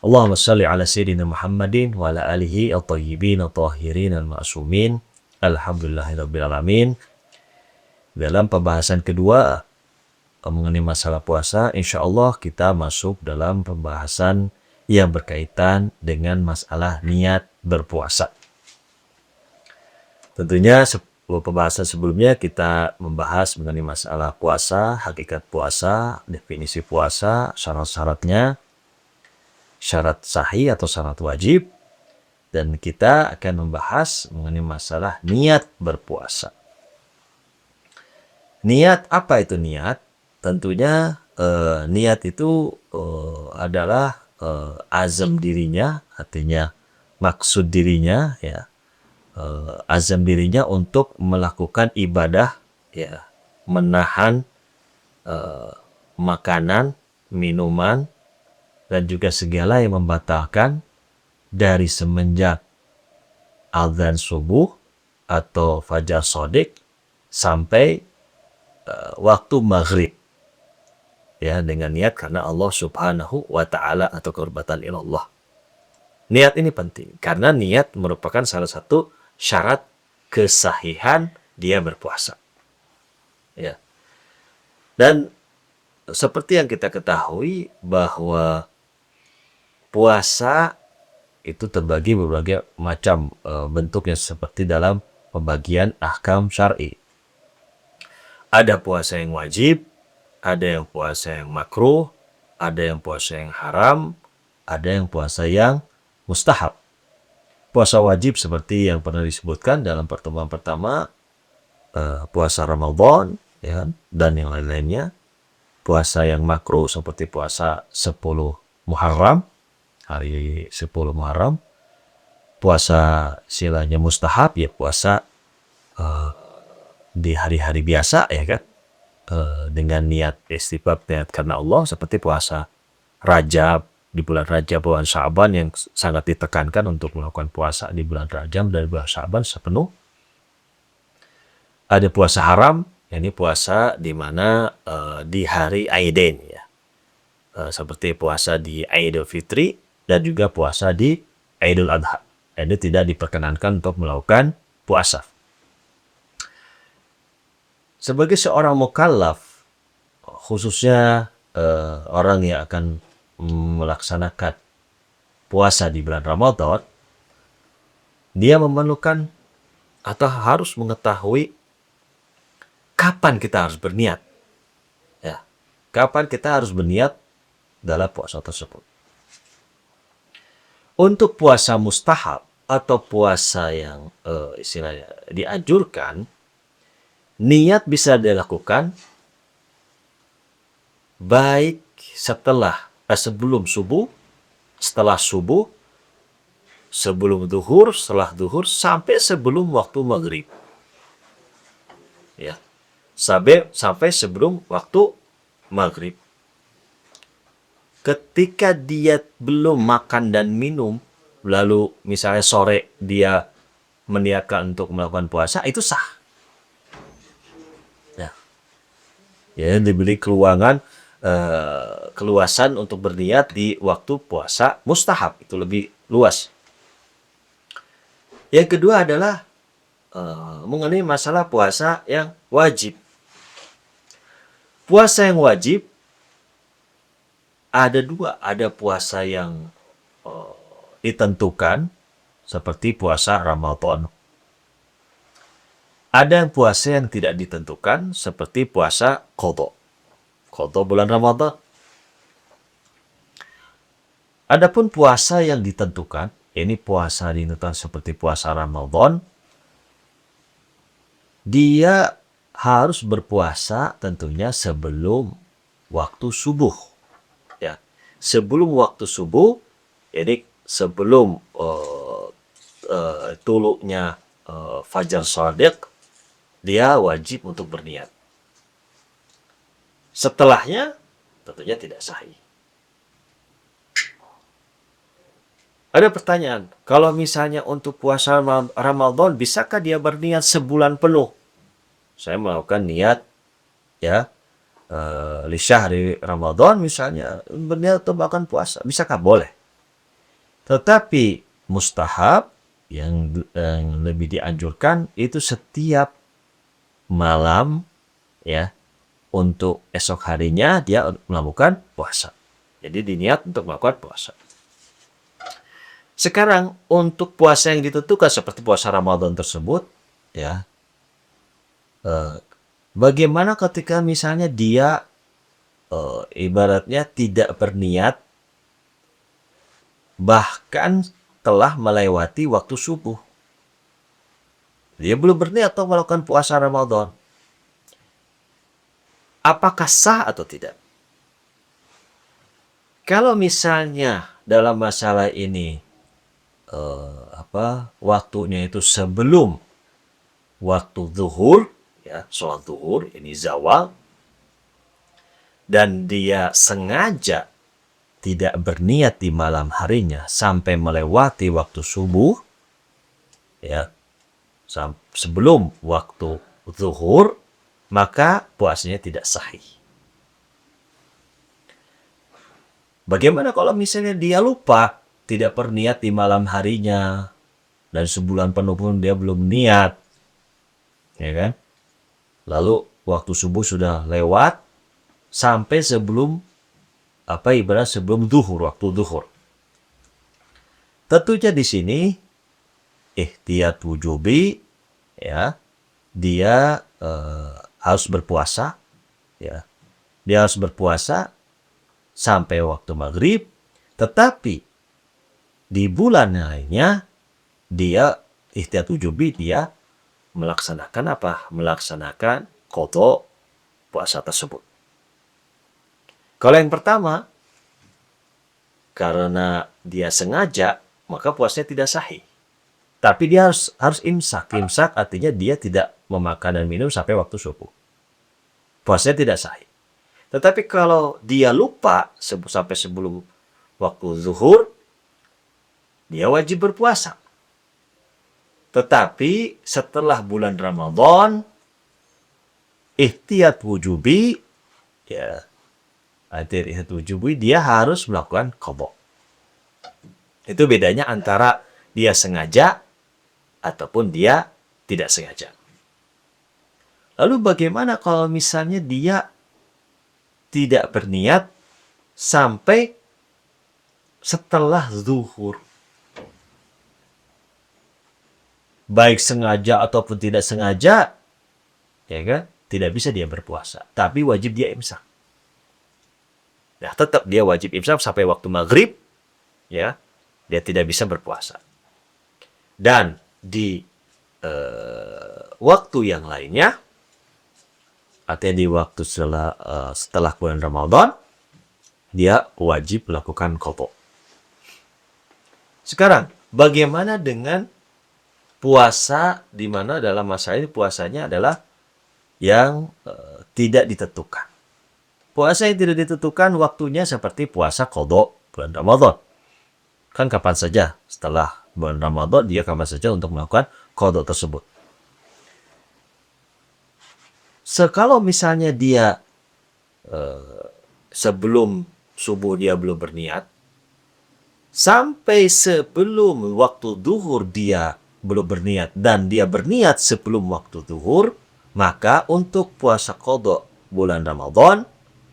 Allahumma salli ala Sayyidina Muhammadin wa ala alihi at-tayyibin at-tahirin al-ma'sumin. Alhamdulillahirabbil alamin. Dalam pembahasan kedua mengenai masalah puasa, insya Allah kita masuk dalam pembahasan yang berkaitan dengan masalah niat berpuasa. Tentunya pembahasan sebelumnya kita membahas mengenai masalah puasa, hakikat puasa, definisi puasa, syarat-syaratnya, syarat sahih atau syarat wajib, dan kita akan membahas mengenai masalah niat berpuasa. Niat, apa itu niat? Tentunya niat itu adalah azam dirinya, artinya maksud dirinya, ya, azam dirinya untuk melakukan ibadah, ya, menahan makanan, minuman, dan juga segala yang membatalkan dari semenjak azan subuh atau fajar shodiq sampai waktu maghrib, ya, dengan niat karena Allah Subhanahu wa Ta'ala atau qurbatan ilallah. Niat ini penting karena niat merupakan salah satu syarat kesahihan dia berpuasa, ya. Dan seperti yang kita ketahui bahwa puasa itu terbagi berbagai macam bentuknya seperti dalam pembagian ahkam syar'i. Ada puasa yang wajib, ada yang puasa yang makruh, ada yang puasa yang haram, ada yang puasa yang mustahab. Puasa wajib seperti yang pernah disebutkan dalam pertemuan pertama, puasa Ramadan, ya, dan yang lain-lainnya. Puasa yang makruh seperti puasa 10 Muharram, hari 10 Muharram. Puasa istilahnya mustahab, ya puasa di hari-hari biasa, ya kan, dengan niat istihbab, niat karena Allah, seperti puasa Rajab, di bulan Rajab, bulan Sya'ban yang sangat ditekankan untuk melakukan puasa di bulan Rajab dan bulan Sya'ban sepenuh. Ada puasa haram, ini puasa di mana di hari Aidain, ya, seperti puasa di Idul Fitri dan juga puasa di Idul Adha. Ini tidak diperkenankan untuk melakukan puasa. Sebagai seorang mukallaf, khususnya orang yang akan melaksanakan puasa di bulan Ramadan, dia memerlukan atau harus mengetahui kapan kita harus berniat, ya, kapan kita harus berniat dalam puasa tersebut. Untuk puasa mustahab atau puasa yang istilahnya dianjurkan, niat bisa dilakukan baik sebelum subuh, setelah subuh, sebelum duhur, setelah duhur, sampai sebelum waktu maghrib, ya, sampai sebelum waktu maghrib. Ketika dia belum makan dan minum, lalu misalnya sore dia meniatkan untuk melakukan puasa, itu sah. Ya, diberi keluasan untuk berniat di waktu puasa mustahab, itu lebih luas. Yang kedua adalah mengenai masalah puasa yang wajib. Puasa yang wajib ada dua, ada puasa yang ditentukan seperti puasa Ramadan. Ada yang puasa yang tidak ditentukan seperti puasa qadha. Qadha bulan Ramadan. Adapun puasa yang ditentukan, ini puasa ditentukan seperti puasa Ramadan, dia harus berpuasa tentunya sebelum waktu subuh, ya. Sebelum waktu subuh, jadi sebelum tuluknya fajar shadiq, dia wajib untuk berniat. Setelahnya tentunya tidak sahih. Ada pertanyaan, kalau misalnya untuk puasa Ramadan, bisakah dia berniat sebulan penuh? Saya melakukan niat, ya, li syahri Ramadan misalnya, berniat untuk makan puasa. Bisakah? Boleh. Tetapi mustahab yang lebih dianjurkan itu setiap malam, ya, untuk esok harinya dia melakukan puasa. Jadi diniat untuk melakukan puasa. Sekarang untuk puasa yang ditentukan seperti puasa Ramadan tersebut, ya, bagaimana ketika misalnya dia ibaratnya tidak berniat bahkan telah melewati waktu subuh. Dia belum berniat untuk melakukan puasa Ramadan. Apakah sah atau tidak? Kalau misalnya dalam masalah ini waktunya itu sebelum waktu zuhur, ya, sholat zuhur ini zawal, dan dia sengaja tidak berniat di malam harinya sampai melewati waktu subuh, ya, sebelum waktu zuhur, maka puasanya tidak sahih. Bagaimana kalau misalnya dia lupa, tidak berniat di malam harinya, dan sebulan penuh pun dia belum niat, ya kan? Lalu waktu subuh sudah lewat sampai sebelum sebelum zuhur, waktu zuhur. Tentunya di sini ihtiyat wujubi, ya, dia harus berpuasa, ya. Dia harus berpuasa sampai waktu maghrib, tetapi di bulan lainnya dia ihtiyat wujubi, dia melaksanakan apa? Melaksanakan qadha puasa tersebut. Kalau yang pertama, karena dia sengaja, maka puasanya tidak sahih. Tapi dia harus imsak. Imsak artinya dia tidak memakan dan minum sampai waktu subuh. Puasanya tidak sahih. Tetapi kalau dia lupa sampai sebelum waktu zuhur, dia wajib berpuasa. Tetapi setelah bulan Ramadan, ihtiyat wujubi, ya, ihtiyat wujubi dia harus melakukan qadha. Itu bedanya antara dia sengaja ataupun dia tidak sengaja. Lalu bagaimana kalau misalnya dia tidak berniat sampai setelah zuhur? Baik sengaja ataupun tidak sengaja, ya kan? Tidak bisa dia berpuasa. Tapi wajib dia imsak. Nah, tetap dia wajib imsak sampai waktu maghrib, ya. Dia tidak bisa berpuasa. Dan di waktu yang lainnya, artinya di waktu setelah bulan Ramadan, dia wajib melakukan qadha. Sekarang, bagaimana dengan puasa di mana dalam masa ini puasanya adalah yang tidak ditentukan? Puasa yang tidak ditentukan waktunya seperti puasa qadha bulan Ramadan. Kan kapan saja setelah bulan Ramadan dia kapan saja untuk melakukan qadha tersebut. Kalau misalnya dia sebelum subuh dia belum berniat, sampai sebelum waktu zuhur dia belum berniat, dan dia berniat sebelum waktu zuhur, maka untuk puasa qadha bulan Ramadan,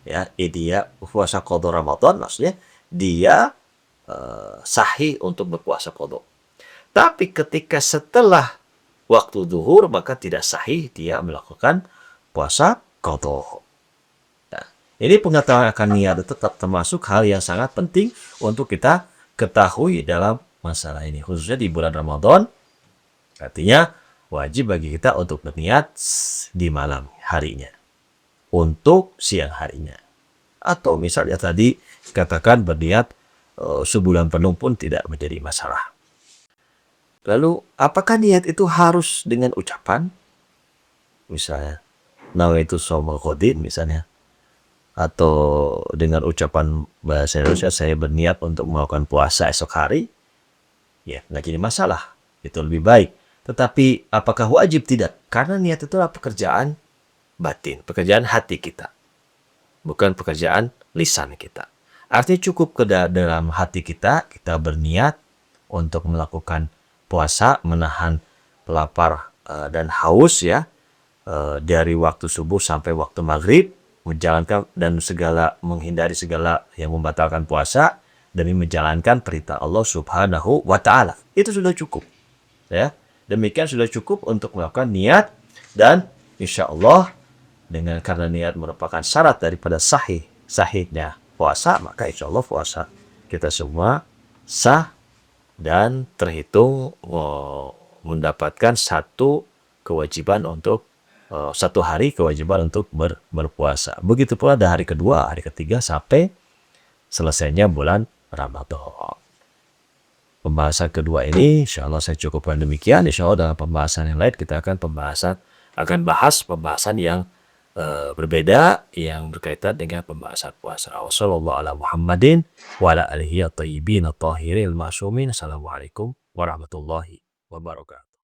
ya, dia puasa qadha Ramadan maksudnya dia sahih untuk berpuasa qadha. Tapi ketika setelah waktu zuhur, maka tidak sahih dia melakukan puasa qadha. Nah, ini pengetahuan akan niat tetap termasuk hal yang sangat penting untuk kita ketahui dalam masalah ini, khususnya di bulan Ramadan. Artinya wajib bagi kita untuk berniat di malam harinya, untuk siang harinya. Atau misalnya tadi katakan berniat sebulan penuh pun tidak menjadi masalah. Lalu apakah niat itu harus dengan ucapan? Misalnya nawaitu shaumul ghadin misalnya, atau dengan ucapan bahasa Indonesia saya berniat untuk melakukan puasa esok hari, ya nggak jadi masalah, itu lebih baik. Tetapi apakah wajib? Tidak, karena niat itu adalah pekerjaan batin, pekerjaan hati kita, bukan pekerjaan lisan kita. Artinya cukup ke dalam hati kita berniat untuk melakukan puasa, menahan lapar dan haus ya, dari waktu subuh sampai waktu maghrib, menjalankan dan menghindari segala yang membatalkan puasa demi menjalankan perintah Allah Subhanahu wa Ta'ala. Itu sudah cukup, ya. Demikian sudah cukup untuk melakukan niat, dan insya Allah karena niat merupakan syarat daripada sahihnya puasa, maka insya Allah puasa kita semua sah dan terhitung mendapatkan satu hari kewajiban untuk berpuasa. Begitu pula dari hari kedua, hari ketiga sampai selesainya bulan Ramadan. Pembahasan kedua ini insya Allah saya cukupkan demikian. Insya Allah dalam pembahasan yang lain kita akan bahas pembahasan yang berbeda yang berkaitan dengan pembahasan puasa. Wassallallahu ala Muhammadin wa ala alihi at-tayyibin at-tahirin al-ma'sumin. Assalamualaikum warahmatullahi wabarakatuh.